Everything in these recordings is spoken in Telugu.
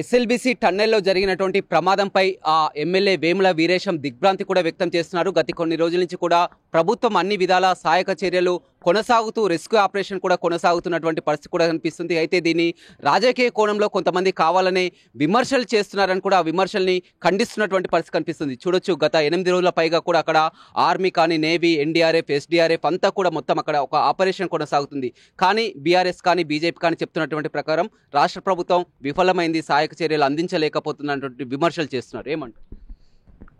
ఎస్ఎల్బీసీ టన్నెల్లో జరిగినటువంటి ప్రమాదంపై ఎమ్మెల్యే వేముల వీరేశం దిగ్భ్రాంతి కూడా వ్యక్తం చేస్తున్నారు. గత కొన్ని రోజుల నుంచి కూడా ప్రభుత్వం అన్ని విధాల సహాయక చర్యలు కొనసాగుతూ రెస్క్యూ ఆపరేషన్ కూడా కొనసాగుతున్నటువంటి పరిస్థితి కూడా కనిపిస్తుంది. అయితే దీన్ని రాజకీయ కోణంలో కొంతమంది కావాలనే విమర్శలు చేస్తున్నారని కూడా ఆ విమర్శల్ని ఖండిస్తున్నటువంటి పరిస్థితి కనిపిస్తుంది. చూడొచ్చు, గత 8 రోజుల పైగా కూడా అక్కడ ఆర్మీ కానీ, నేవీ, ఎన్డీఆర్ఎఫ్, ఎస్డీఆర్ఎఫ్ అంతా కూడా మొత్తం అక్కడ ఒక ఆపరేషన్ కొనసాగుతుంది. కానీ బీఆర్ఎస్ కానీ బీజేపీ కానీ చెప్తున్నటువంటి ప్రకారం రాష్ట్ర ప్రభుత్వం విఫలమైంది, సహాయక చర్యలు అందించలేకపోతున్నటువంటి విమర్శలు చేస్తున్నారు. ఏమంటారు?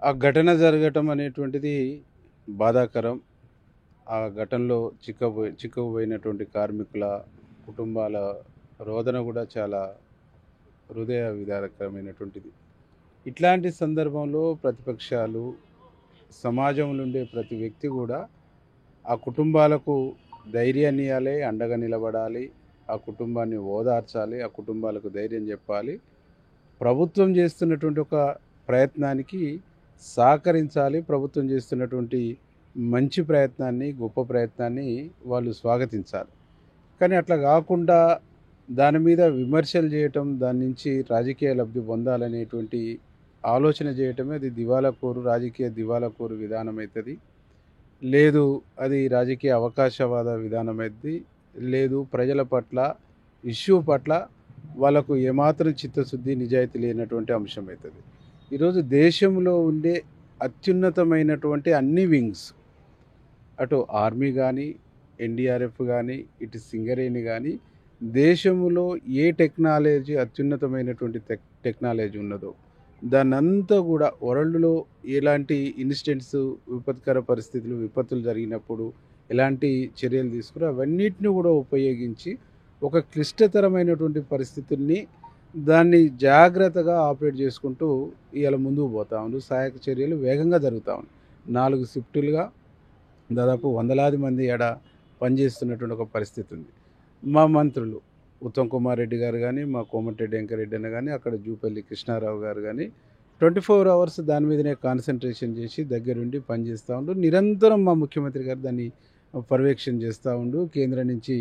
ఆ ఘటన జరగటం అనేటువంటిది బాధాకరం. ఆ ఘటనలో చిక్కుపోయినటువంటి కార్మికుల కుటుంబాల రోదన కూడా చాలా హృదయ విదారకరమైనటువంటిది. ఇట్లాంటి సందర్భంలో ప్రతిపక్షాలు, సమాజంలో ఉండే ప్రతి వ్యక్తి కూడా ఆ కుటుంబాలకు ధైర్యాన్ని ఇవ్వాలి, అండగా నిలబడాలి, ఆ కుటుంబాన్ని ఓదార్చాలి, ఆ కుటుంబాలకు ధైర్యం చెప్పాలి. ప్రభుత్వం చేస్తున్నటువంటి ఒక ప్రయత్నానికి సహకరించాలి. ప్రభుత్వం చేస్తున్నటువంటి మంచి ప్రయత్నాన్ని, గొప్ప ప్రయత్నాన్ని వాళ్ళు స్వాగతించాలి. కానీ అట్లా కాకుండా దాని మీద విమర్శలు చేయటం, దాని నుంచి రాజకీయ లబ్ధి పొందాలనేటువంటి ఆలోచన చేయటమే అది దివాలాకోరు, రాజకీయ దివాలాకోరు విధానం అవుతుంది. లేదు అది రాజకీయ అవకాశవాద విధానం అవుతుంది. లేదు ప్రజల పట్ల, ఇష్యూ పట్ల వాళ్ళకు ఏమాత్రం చిత్తశుద్ధి, నిజాయితీ లేనటువంటి అంశం అవుతుంది. ఈరోజు దేశంలో ఉండే అత్యున్నతమైనటువంటి అన్ని వింగ్స్, అటు ఆర్మీ కానీ, ఎన్డీఆర్ఎఫ్ కానీ, ఇటు సింగరేణి కానీ, దేశంలో ఏ టెక్నాలజీ అత్యున్నతమైనటువంటి టెక్నాలజీ ఉన్నదో దాన్నంతా కూడా వరల్డ్లో ఎలాంటి ఇన్సిడెంట్స్, విపత్కర పరిస్థితులు, విపత్తులు జరిగినప్పుడు ఎలాంటి చర్యలు తీసుకుని అవన్నిటిని కూడా ఉపయోగించి ఒక క్లిష్టతరమైనటువంటి పరిస్థితుల్ని దాన్ని జాగ్రత్తగా ఆపరేట్ చేసుకుంటూ ఇవాళ ముందుకు పోతా ఉంది. సహాయక చర్యలు వేగంగా జరుగుతూ ఉంది. 4 షిఫ్టులుగా దాదాపు వందలాది మంది ఎడ పనిచేస్తున్నటువంటి ఒక పరిస్థితి ఉంది. మా మంత్రులు ఉత్తమ్ కుమార్ రెడ్డి గారు కానీ, మా కోమటిరెడ్డి వెంకరెడ్డి అన్న కానీ, అక్కడ జూపల్లి కృష్ణారావు గారు కానీ 24 అవర్స్ దాని మీదనే కాన్సన్ట్రేషన్ చేసి దగ్గరుండి పనిచేస్తూ ఉండు. నిరంతరం మా ముఖ్యమంత్రి గారు దాన్ని పర్యవేక్షణ చేస్తూ ఉండు. కేంద్రం నుంచి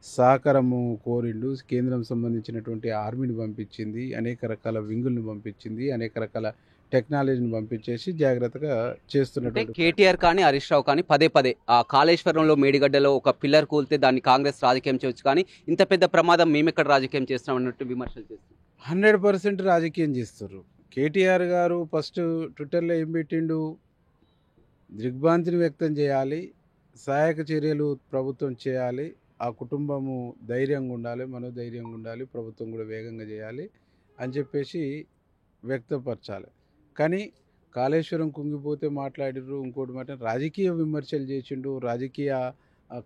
సహకారము కోరిండు. కేంద్రం సంబంధించినటువంటి ఆర్మీని పంపించింది, అనేక రకాల వింగుల్ని పంపించింది, అనేక రకాల టెక్నాలజీని పంపించేసి జాగ్రత్తగా చేస్తున్నటువంటి కేటీఆర్ కానీ, హరీష్ రావు కానీ పదే ఆ కాళేశ్వరంలో మేడిగడ్డలో ఒక పిల్లర్ కూలితే దాన్ని కాంగ్రెస్ రాజకీయం చేయొచ్చు, కానీ ఇంత పెద్ద ప్రమాదం మేమెక్కడ రాజకీయం చేస్తున్నాం అన్నట్టు విమర్శలు చేస్తారు. 100% రాజకీయం చేస్తారు. కేటీఆర్ గారు ఫస్ట్ ట్విట్టర్లో ఏం పెట్టిండు, దిగ్భ్రాంతిని వ్యక్తం చేయాలి, సహాయక చర్యలు ప్రభుత్వం చేయాలి, ఆ కుటుంబము ధైర్యంగా ఉండాలి, మనోధైర్యంగా ఉండాలి, ప్రభుత్వం కూడా వేగంగా చేయాలి అని చెప్పేసి వ్యక్తపరచాలి. కానీ కాళేశ్వరం కుంగిపోతే మాట్లాడిర్రు, ఇంకోటి మాట రాజకీయ విమర్శలు చేసిండు, రాజకీయ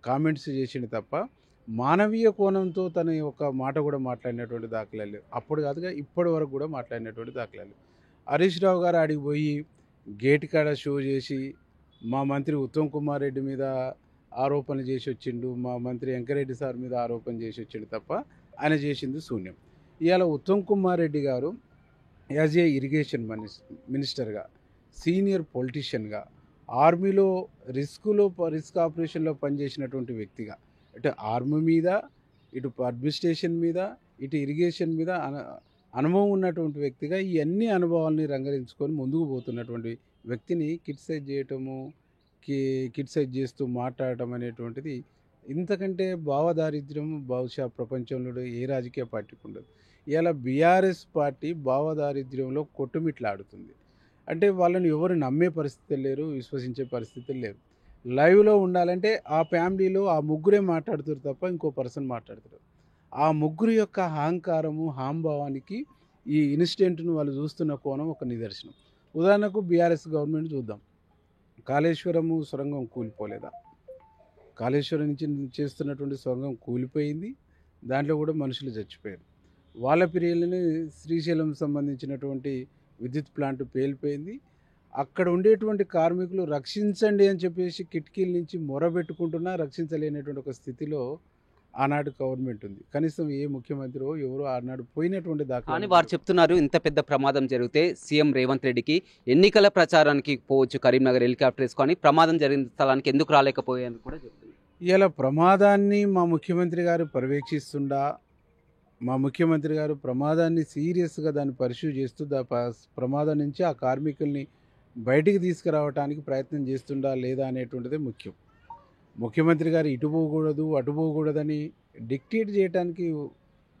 కామెంట్స్ చేసిండు తప్ప మానవీయ కోణంతో తన ఒక మాట కూడా మాట్లాడినటువంటి దాఖలాలు లేవు. అప్పుడు కాదుగా ఇప్పటి వరకు కూడా మాట్లాడినటువంటి దాఖలాలు. హరీష్ రావు గారు ఆడికి పోయి గేట్ కాడ షో చేసి మా మంత్రి ఉత్తమ్ కుమార్ రెడ్డి మీద ఆరోపణలు చేసి వచ్చిండు, మా మంత్రి వెంకరెడ్డి సార్ మీద ఆరోపణ చేసి వచ్చిండు తప్ప ఆయన చేసింది శూన్యం. ఇవాళ ఉత్తమ్ కుమార్ రెడ్డి గారు యాజ్ ఏ ఇరిగేషన్ మినిస్టర్గా, సీనియర్ పొలిటీషియన్గా, ఆర్మీలో రిస్క్ ఆపరేషన్లో పనిచేసినటువంటి వ్యక్తిగా, ఇటు ఆర్మీ మీద, ఇటు అడ్మినిస్ట్రేషన్ మీద, ఇటు ఇరిగేషన్ మీద అనుభవం ఉన్నటువంటి వ్యక్తిగా ఈ అన్ని అనుభవాల్ని రంగరించుకొని ముందుకు పోతున్నటువంటి వ్యక్తిని కిట్సైజ్ చేస్తూ మాట్లాడటం అనేటువంటిది ఇంతకంటే భావదారిద్ర్యం బహుశా ప్రపంచంలో ఏ రాజకీయ పార్టీకి ఉండదు. ఇలా బీఆర్ఎస్ పార్టీ భావదారిద్ర్యంలో కొట్టుమిట్లాడుతుంది. అంటే వాళ్ళని ఎవరు నమ్మే పరిస్థితులు లేరు, విశ్వసించే పరిస్థితులు లేరు. లైవ్లో ఉండాలంటే ఆ ఫ్యామిలీలో ఆ ముగ్గురే మాట్లాడుతారు తప్ప ఇంకో పర్సన్ మాట్లాడుతారు. ఆ ముగ్గురు యొక్క అహంకారము, హాంభావానికి ఈ ఇన్సిడెంట్ను వాళ్ళు చూస్తున్న కోణం ఒక నిదర్శనం. ఉదాహరణకు బీఆర్ఎస్ గవర్నమెంట్ చూద్దాం. కాళేశ్వరము సొరంగం కూలిపోలేదా? కాళేశ్వరం నుంచి చేస్తున్నటువంటి సొరంగం కూలిపోయింది, దాంట్లో కూడా మనుషులు చచ్చిపోయారు. వాళ్ళ పీరియడ్లోనే శ్రీశైలం సంబంధించినటువంటి విద్యుత్ ప్లాంట్ పేలిపోయింది. అక్కడ ఉండేటువంటి కార్మికులు రక్షించండి అని చెప్పేసి కిటికీల నుంచి మొరబెట్టుకుంటున్నా రక్షించలేనటువంటి ఒక స్థితిలో ఆనాడు గవర్నమెంట్ ఉంది. కనీసం ఏ ముఖ్యమంత్రి ఎవరు ఆనాడు పోయినటువంటి దాకా. కానీ వారు చెప్తున్నారు, ఇంత పెద్ద ప్రమాదం జరిగితే సీఎం రేవంత్ రెడ్డికి ఎన్నికల ప్రచారానికి పోవచ్చు కరీంనగర్ హెలికాప్టర్ వేసుకొని, ప్రమాదం జరిగిన స్థలానికి ఎందుకు రాలేకపోయాయని కూడా చెప్తున్నారు. ఇలా ప్రమాదాన్ని మా ముఖ్యమంత్రి గారు పర్యవేక్షిస్తుండా, మా ముఖ్యమంత్రి గారు ప్రమాదాన్ని సీరియస్గా దాన్ని పర్స్యూ చేస్తూ ప్రమాదం నుంచి ఆ కార్మికుల్ని బయటికి తీసుకురావడానికి ప్రయత్నం చేస్తుండా లేదా అనేటువంటిదే ముఖ్యం. ముఖ్యమంత్రి గారు ఇటు పోకూడదు అటు పోకూడదని డిక్టేట్ చేయడానికి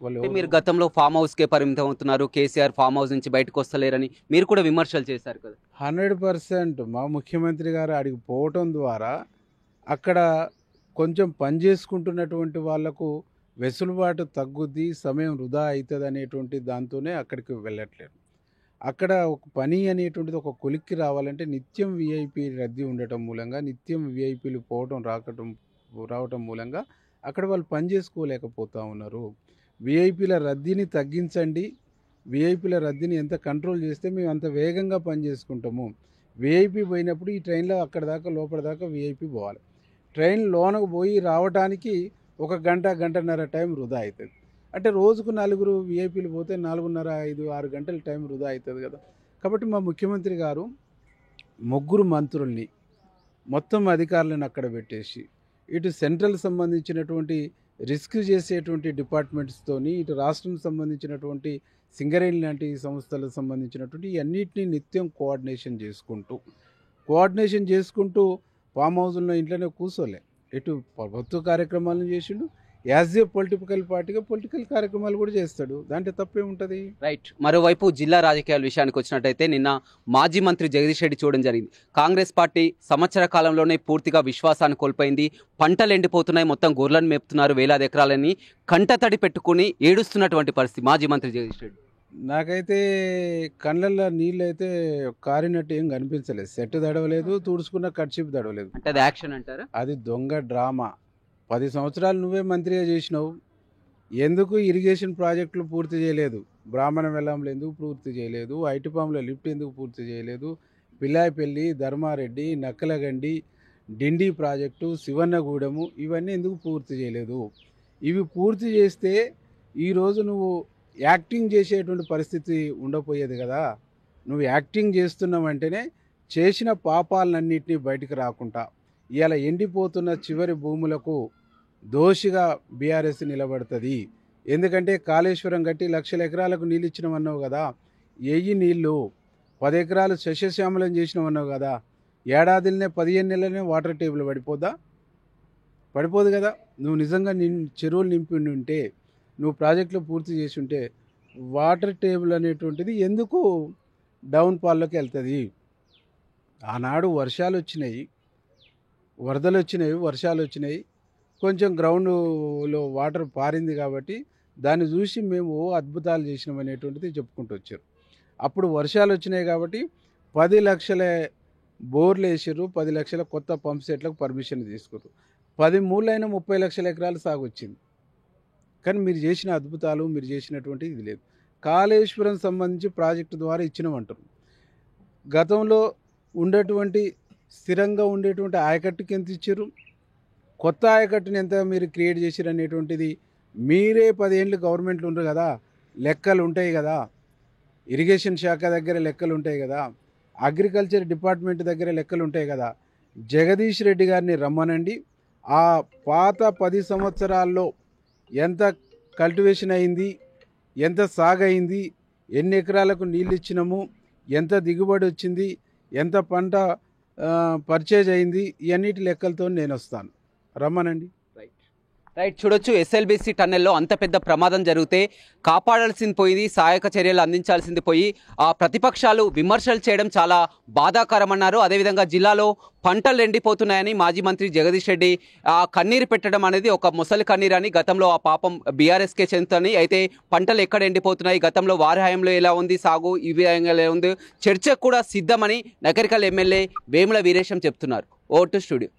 వాళ్ళు అంటే మీరు గతంలో ఫామ్ హౌస్కే పరిమితం అవుతున్నారు, కేసీఆర్ ఫామ్ హౌస్ నుంచి బయటకు వస్తలేరని మీరు కూడా విమర్శలు చేశారు కదా. 100% మా ముఖ్యమంత్రి గారు అడిగి పోవటం ద్వారా అక్కడ కొంచెం పని చేసుకుంటున్నటువంటి వాళ్లకు వెసులుబాటు తగ్గుద్ది, సమయం వృధా అవుతుంది అనేటువంటి దాంతోనే అక్కడికి వెళ్ళట్లేదు. అక్కడ ఒక పని అనేటువంటిది ఒక కొలిక్కి రావాలంటే నిత్యం విఐపి రద్దీ ఉండటం మూలంగా, నిత్యం విఐపీలు రావటం మూలంగా అక్కడ వాళ్ళు పని చేసుకోలేకపోతూ ఉన్నారు. విఐపీల రద్దీని తగ్గించండి, విఐపీల రద్దీని ఎంత కంట్రోల్ చేస్తే మేము అంత వేగంగా పని చేసుకుంటాము. విఐపి పోయినప్పుడు ఈ ట్రైన్లో అక్కడ దాకా లోపల దాకా విఐపి పోవాలి. ట్రైన్ లోనకు పోయి రావడానికి 1 గంట గంటన్నర టైం వృధా అవుతుంది. అంటే రోజుకు 4 విఐపీలు పోతే 4:30, 5, 6 గంటల టైం వృధా అవుతుంది కదా. కాబట్టి మా ముఖ్యమంత్రి గారు 3 మంత్రుల్ని మొత్తం అధికారులను అక్కడ పెట్టేసి ఇటు సెంట్రల్ సంబంధించినటువంటి రిస్క్ చేసేటువంటి డిపార్ట్మెంట్స్తోని, ఇటు రాష్ట్రం సంబంధించినటువంటి సింగరేణి లాంటి సంస్థలకు సంబంధించినటువంటి అన్నిటినీ నిత్యం కోఆర్డినేషన్ చేసుకుంటూ ఫామ్ హౌస్లో ఇంట్లోనే కూర్చోలే. ఇటు ప్రభుత్వ కార్యక్రమాలను చేసిండు, యాజ్ ఏ పొలిటికల్ పార్టీగా పొలిటికల్ కార్యక్రమాలు కూడా చేస్తాడు. దాంట్లో తప్పే ఉంటుంది. రైట్. మరోవైపు జిల్లా రాజకీయాల విషయానికి వచ్చినట్టయితే నిన్న మాజీ మంత్రి జగదీష్ రెడ్డి చూడడం జరిగింది. కాంగ్రెస్ పార్టీ సంవత్సర కాలంలోనే పూర్తిగా విశ్వాసాన్ని కోల్పోయింది, పంటలు ఎండిపోతున్నాయి, మొత్తం గొర్రెలను మేపుతున్నారు, వేలాది ఎకరాలని కంటతడి పెట్టుకుని ఏడుస్తున్నటువంటి పరిస్థితి మాజీ మంత్రి జగదీష్ రెడ్డి. నాకైతే కళ్ళల్లో నీళ్ళు అయితే కారినట్టు ఏం కనిపించలేదు. సెట్ తడవలేదు, తుడుచుకున్న కర్చీప్ తడవలేదు. అంటే అది యాక్షన్ అంటారా? అది దొంగ డ్రామా. 10 సంవత్సరాలు నువ్వే మంత్రిగా చేసినావు, ఎందుకు ఇరిగేషన్ ప్రాజెక్టులు పూర్తి చేయలేదు? బ్రాహ్మణ వెల్లంలో ఎందుకు పూర్తి చేయలేదు? ఐటిపాముల లిఫ్ట్ ఎందుకు పూర్తి చేయలేదు? పిల్లాయిపల్లి, ధర్మారెడ్డి, నక్కలగండి, డిండి ప్రాజెక్టు, శివన్నగూడెము ఇవన్నీ ఎందుకు పూర్తి చేయలేదు? ఇవి పూర్తి చేస్తే ఈరోజు నువ్వు యాక్టింగ్ చేసేటువంటి పరిస్థితి ఉండపోయేది కదా. నువ్వు యాక్టింగ్ చేస్తున్నావంటేనే చేసిన పాపాలన్నింటినీ బయటికి రాకుండా ఇవాళ ఎండిపోతున్న చివరి భూములకు దోషిగా బీఆర్ఎస్ నిలబడుతుంది. ఎందుకంటే కాళేశ్వరం కట్టి 1,00,000 ఎకరాలకు నీళ్ళు ఇచ్చినామన్నావు కదా, ఎయ్యి నీళ్ళు 10 ఎకరాలు సస్యశ్యామలం చేసినామన్నావు కదా, ఏడాదిలోనే 15 నెలలనే వాటర్ టేబుల్ పడిపోదు కదా. నువ్వు నిజంగా చెరువులు నింపి ఉంటే, నువ్వు ప్రాజెక్టులు పూర్తి చేసి ఉంటే వాటర్ టేబుల్ అనేటువంటిది ఎందుకు డౌన్ ఫాల్లోకి వెళ్తుంది? ఆనాడు వర్షాలు వచ్చినాయి, వర్షాలు వచ్చినాయి, కొంచెం గ్రౌండ్లో వాటర్ పారింది కాబట్టి దాన్ని చూసి మేము అద్భుతాలు చేసినాం అనేటువంటిది చెప్పుకుంటూ వచ్చారు. అప్పుడు వర్షాలు వచ్చినాయి కాబట్టి 10 లక్షల బోర్లు వేసారు, 10 లక్షల కొత్త పంప్ సెట్లకు పర్మిషన్ తీసుకున్నారు. 10 మూలైన 30 లక్షల ఎకరాలు సాగు వచ్చింది. కానీ మీరు చేసిన అద్భుతాలు, మీరు చేసినటువంటి ఇది లేదు. కాళేశ్వరం సంబంధించి ప్రాజెక్టు ద్వారా ఇచ్చినామంటారు. గతంలో ఉండేటువంటి స్థిరంగా ఉండేటువంటి ఆయకట్టుకి ఎంత ఇచ్చారు, కొత్త ఆయకట్టుని ఎంత మీరు క్రియేట్ చేశారు అనేటువంటిది మీరే 10 ఏళ్ళు గవర్నమెంట్లు ఉండరు కదా, లెక్కలు ఉంటాయి కదా. ఇరిగేషన్ శాఖ దగ్గర లెక్కలు ఉంటాయి కదా, అగ్రికల్చర్ డిపార్ట్మెంట్ దగ్గర లెక్కలు ఉంటాయి కదా. జగదీష్ రెడ్డి గారిని రమ్మనండి, ఆ పాత 10 సంవత్సరాల్లో ఎంత కల్టివేషన్ అయింది, ఎంత సాగైంది, ఎన్ని ఎకరాలకు నీళ్ళు ఇచ్చినాము, ఎంత దిగుబడి వచ్చింది, ఎంత పంట పర్చేజ్ అయింది, ఇవన్నిటి లెక్కలతో నేను వస్తాను, రమ్మనండి. రైట్. చూడొచ్చు, ఎస్ఎల్బీసీ టన్నెల్లో అంత పెద్ద ప్రమాదం జరిగితే కాపాడాల్సింది పోయి, సహాయక చర్యలు అందించాల్సింది పోయి ప్రతిపక్షాలు విమర్శలు చేయడం చాలా బాధాకరమన్నారు. అదేవిధంగా జిల్లాలో పంటలు ఎండిపోతున్నాయని మాజీ మంత్రి జగదీష్ రెడ్డి కన్నీరు పెట్టడం అనేది ఒక ముసలి కన్నీరు అని, గతంలో ఆ పాపం బీఆర్ఎస్కే చెందుతుంది. అయితే పంటలు ఎక్కడ ఎండిపోతున్నాయి, గతంలో వారి హయాంలో ఎలా ఉంది సాగు, ఈ విధంగా ఎలా ఉంది, చర్చకు కూడా సిద్ధమని నకరికల్ ఎమ్మెల్యే వేముల వీరేశం చెప్తున్నారు. Vote studio.